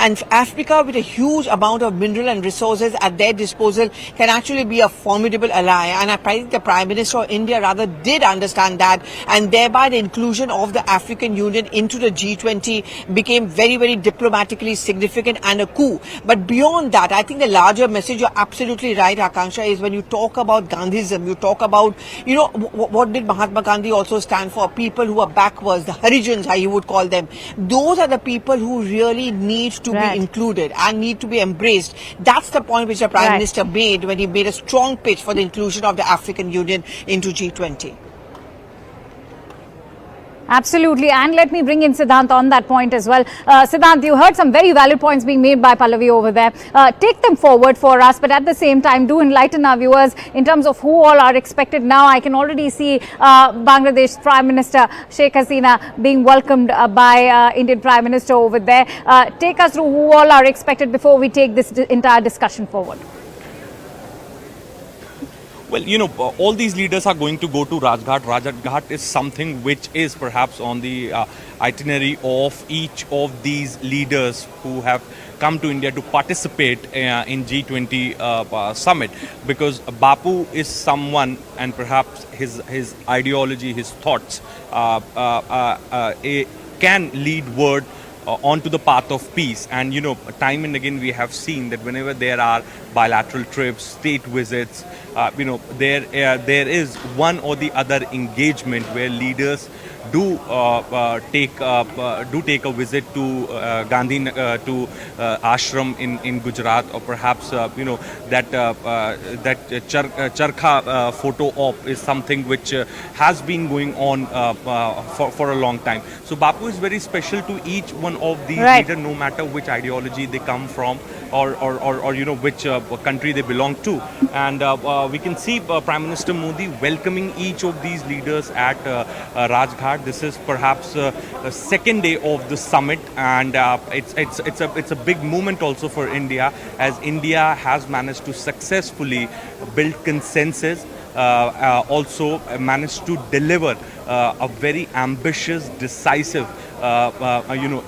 And Africa, with a huge amount of mineral and resources at their disposal, can actually be a formidable ally. And I think the Prime Minister of India rather did understand that, and thereby the inclusion of the African Union into the G20 became very, very diplomatically significant and a coup. But beyond that, I think the larger message, you're absolutely right, Akanksha, is when you talk about Gandhism, you talk about, what did Mahatma Gandhi also stand for? People who are backwards, the Harijans, how you would call them. Those are the people who really need to be included and need to be embraced. That's the point which the Prime Minister made when he made a strong pitch for the inclusion of the African Union into G20. Absolutely. And let me bring in Siddhant on that point as well. Siddhant, you heard some very valid points being made by Pallavi over there. Take them forward for us, but at the same time, do enlighten our viewers in terms of who all are expected now. I can already see Bangladesh Prime Minister Sheikh Hasina being welcomed by Indian Prime Minister over there. Take us through who all are expected before we take this entire discussion forward. Well, all these leaders are going to go to Rajghat. Rajghat is something which is perhaps on the itinerary of each of these leaders who have come to India to participate in G20 summit, because Bapu is someone, and perhaps his ideology, his thoughts can lead word onto the path of peace. And time and again we have seen that whenever there are bilateral trips, state visits, there is one or the other engagement where leaders do take a visit to Gandhi to ashram in Gujarat, or perhaps that Charkha photo op is something which has been going on for a long time. So Bapu is very special to each one of these leaders, no matter which ideology they come from, or which country they belong to. And we can see Prime Minister Modi welcoming each of these leaders at Rajghat. This is perhaps the second day of the summit, and it's a big moment also for India, as India has managed to successfully build consensus, also managed to deliver a very ambitious, decisive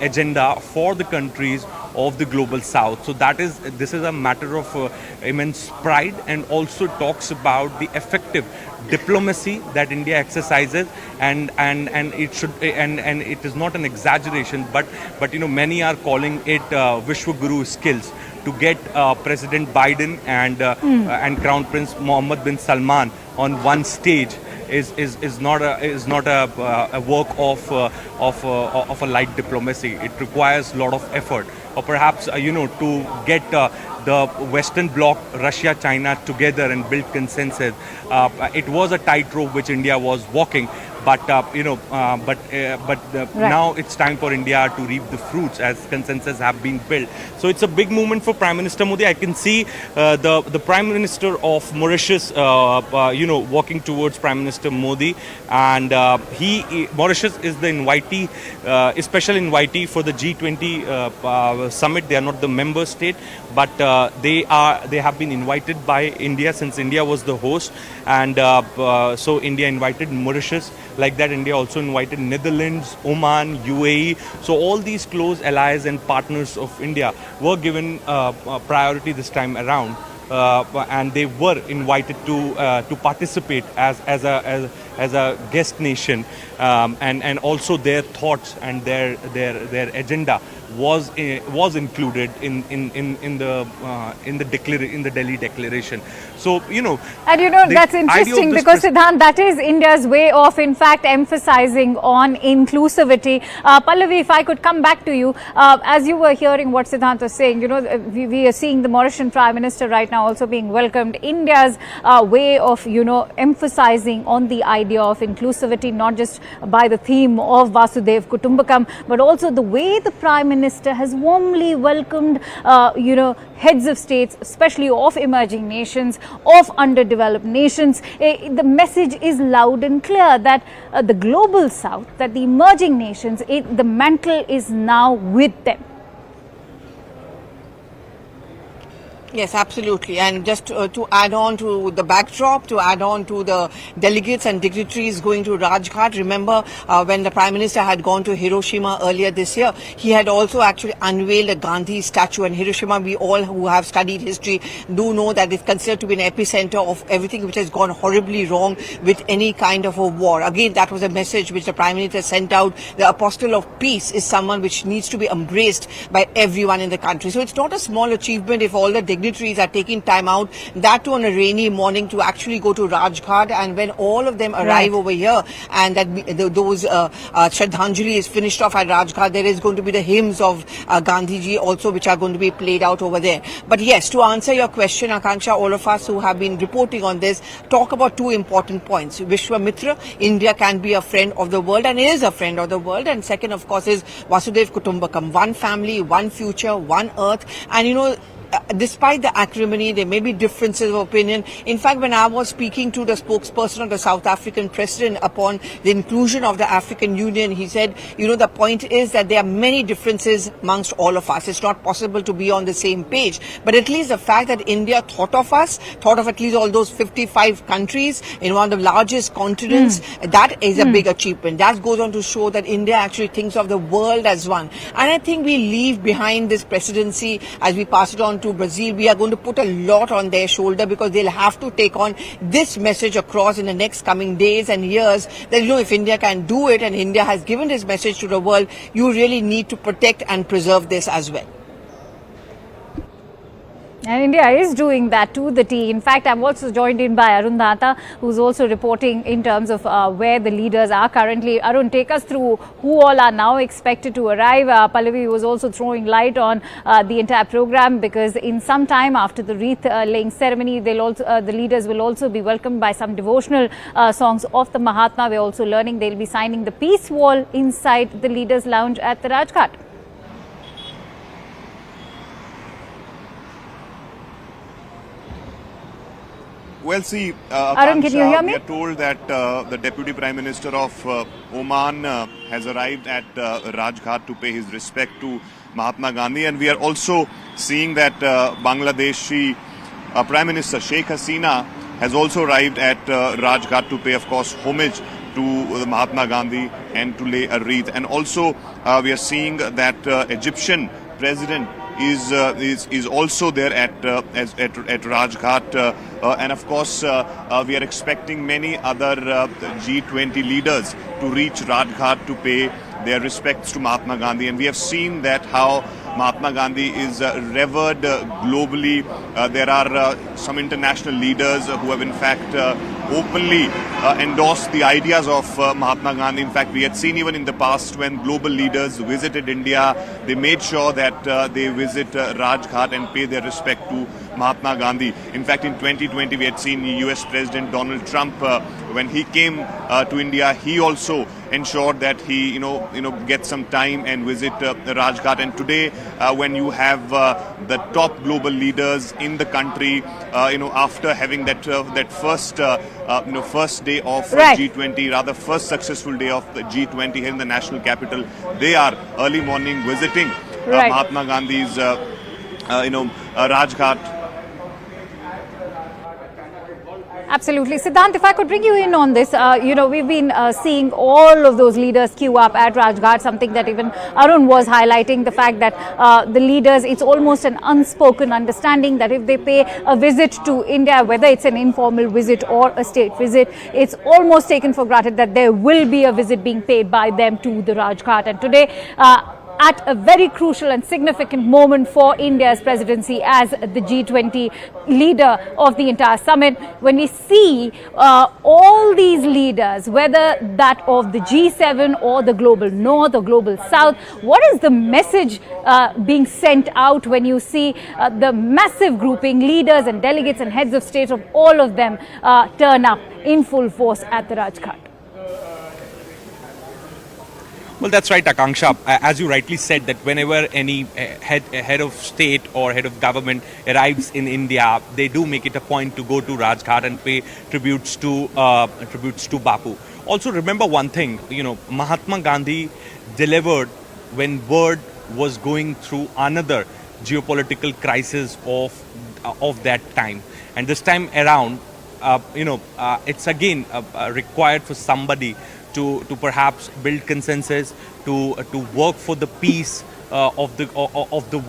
agenda for the countries of the global south. So this is a matter of immense pride, and also talks about the effective diplomacy that India exercises, and it is not an exaggeration, but many are calling it Vishwaguru skills to get President Biden and Crown Prince Mohammed bin Salman on one stage is not a work of a light diplomacy. It requires a lot of effort, or perhaps to get the Western Bloc, Russia, China together and build consensus. It was a tightrope which India was walking. But now it's time for India to reap the fruits as consensus have been built. So it's a big movement for Prime Minister Modi. I can see the Prime Minister of Mauritius, walking towards Prime Minister Modi, and Mauritius is the invitee, special invitee for the G20 summit. They are not the member state, but they have been invited by India since India was the host, and so India invited Mauritius. Like that, India also invited Netherlands, Oman, UAE. So all these close allies and partners of India were given priority this time around, and they were invited to participate as a guest nation, and also their thoughts and their agenda was included in the Delhi Declaration. So and that's interesting, because Siddhant, that is India's way of in fact emphasizing on inclusivity. Pallavi, if I could come back to you, as you were hearing what Siddhant was saying, we are seeing the Mauritian Prime Minister right now also being welcomed. India's way of emphasizing on the idea of inclusivity, not just by the theme of Vasudev Kutumbakam, but also the way the Prime Minister has warmly welcomed heads of states, especially of emerging nations, of underdeveloped nations. The message is loud and clear that the global south, that the emerging nations, the mantle is now with them. Yes, absolutely. And just to add on to the backdrop, to add on to the delegates and dignitaries going to Rajghat, remember when the Prime Minister had gone to Hiroshima earlier this year, he had also actually unveiled a Gandhi statue. And Hiroshima, we all who have studied history do know that it's considered to be an epicenter of everything which has gone horribly wrong with any kind of a war. Again, that was a message which the Prime Minister sent out. The apostle of peace is someone which needs to be embraced by everyone in the country. So it's not a small achievement if all the dignitaries are taking time out, that too on a rainy morning, to actually go to Rajghat. And when all of them arrive over here and that those Shraddhanjali is finished off at Rajghat, there is going to be the hymns of Gandhiji also which are going to be played out over there. But yes, to answer your question, Akanksha, all of us who have been reporting on this talk about two important points. Vishwamitra, India can be a friend of the world and is a friend of the world. And second, of course, is Vasudhaiva Kutumbakam, one family, one future, one earth. And you know, despite the acrimony, there may be differences of opinion. In fact, when I was speaking to the spokesperson of the South African president upon the inclusion of the African Union, he said, you know, the point is that there are many differences amongst all of us. It's not possible to be on the same page. But at least the fact that India thought of us, thought of at least all those 55 countries in one of the largest continents, that is a big achievement. That goes on to show that India actually thinks of the world as one. And I think we leave behind this presidency as we pass it on to Brazil. We are going to put a lot on their shoulder because they'll have to take on this message across in the next coming days and years that, you know, if India can do it and India has given this message to the world, you really need to protect and preserve this as well. And India is doing that to the T. In fact, I'm also joined in by Arun Datta, who's also reporting in terms of where the leaders are currently. Arun, take us through who all are now expected to arrive. Pallavi was also throwing light on the entire program, because in some time after the wreath laying ceremony, they'll also, the leaders will also be welcomed by some devotional songs of the Mahatma. We're also learning they'll be signing the peace wall inside the leaders' lounge at the Rajghat. Well, see, Arun, can you hear me? We are told that the Deputy Prime Minister of Oman has arrived at Rajghat to pay his respect to Mahatma Gandhi, and we are also seeing that Bangladeshi Prime Minister Sheikh Hasina has also arrived at Rajghat to pay, of course, homage to Mahatma Gandhi and to lay a wreath. And also, we are seeing that Egyptian President is also there at Rajghat, and of course we are expecting many other G20 leaders to reach Rajghat to pay their respects to Mahatma Gandhi. And we have seen that how Mahatma Gandhi is revered globally. There are some international leaders who have in fact openly endorsed the ideas of Mahatma Gandhi. In fact, we had seen even in the past when global leaders visited India, they made sure that they visit Rajghat and pay their respect to Mahatma Gandhi. In fact, in 2020, we had seen US President Donald Trump, when he came to India, he also ensured that he, get some time and visit Rajghat. And today, when you have the top global leaders in the country, after having that first day of G20, rather first successful day of the G20 here in the national capital, they are early morning visiting Mahatma Gandhi's, Rajghat. Absolutely. Siddhant, if I could bring you in on this, we've been seeing all of those leaders queue up at Rajghat, something that even Arun was highlighting, the fact that the leaders, it's almost an unspoken understanding that if they pay a visit to India, whether it's an informal visit or a state visit, it's almost taken for granted that there will be a visit being paid by them to the Rajghat. And today, at a very crucial and significant moment for India's presidency as the G20 leader of the entire summit, when we see all these leaders, whether that of the G7 or the global north or global south, what is the message being sent out when you see the massive grouping, leaders and delegates and heads of state of all of them turn up in full force at the Rajghat? Well, that's right, Akanksha. As you rightly said, that whenever any head of state or head of government arrives in India, they do make it a point to go to Rajghat and pay tributes to Bapu. Also, remember one thing, Mahatma Gandhi delivered when world was going through another geopolitical crisis of of that time. And this time around, it's again required for somebody to perhaps build consensus, to work for the peace of the world.